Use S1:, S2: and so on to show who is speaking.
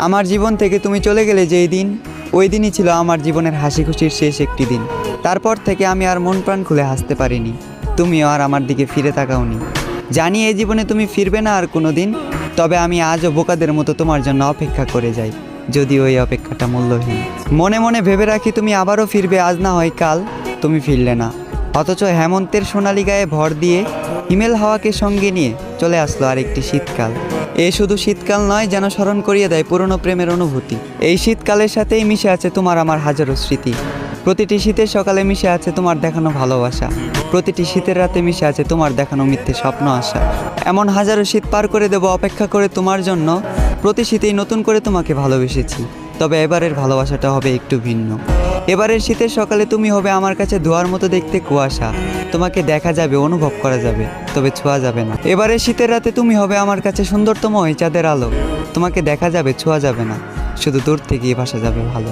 S1: আমার জীবন থেকে তুমি চলে গেলে যেই দিন, ওই দিনই ছিল আমার জীবনের হাসি খুশির শেষ একটি দিন। তারপর থেকে আমি আর মন প্রাণ খুলে হাসতে পারিনি। তুমিও আর আমার দিকে ফিরে তাকাওনি। জানি এই জীবনে তুমি ফিরবে না আর কোনো দিন, তবে আমি আজও বোকাদের মতো তোমার জন্য অপেক্ষা করে যাই, যদিও ওই অপেক্ষাটা মূল্যহীন। মনে মনে ভেবে রাখি তুমি আবারও ফিরবে, আজ না হয় কাল। তুমি ফিরলে না, অথচ হেমন্তের সোনালি গায়ে ভর দিয়ে হিমেল হাওয়াকে সঙ্গে নিয়ে চলে আসলো আরেকটি শীতকাল। এ শুধু শীতকাল নয়, যেন স্মরণ করিয়ে দেয় পুরনো প্রেমের অনুভূতি। এই শীতকালের সাথেই মিশে আছে তোমার আমার হাজারো স্মৃতি। প্রতিটি শীতের সকালে মিশে আছে তোমার দেখানো ভালোবাসা, প্রতিটি শীতের রাতে মিশে আছে তোমার দেখানো মিথ্যে স্বপ্ন আশা। এমন হাজারো শীত পার করে দেব অপেক্ষা করে তোমার জন্য। প্রতি শীতেই নতুন করে তোমাকে ভালোবেসেছি, তবে এবারের ভালোবাসাটা হবে একটু ভিন্ন। এবারের শীতের সকালে তুমি হবে আমার কাছে ধোঁয়ার মতো দেখতে কুয়াশা। তোমাকে দেখা যাবে, অনুভব করা যাবে, তবে ছোঁয়া যাবে না। এবারের শীতের রাতে তুমি হবে আমার কাছে সুন্দরতম ওই চাঁদের আলো। তোমাকে দেখা যাবে, ছোঁয়া যাবে না, শুধু দূর থেকেই ভাসা যাবে ভালো।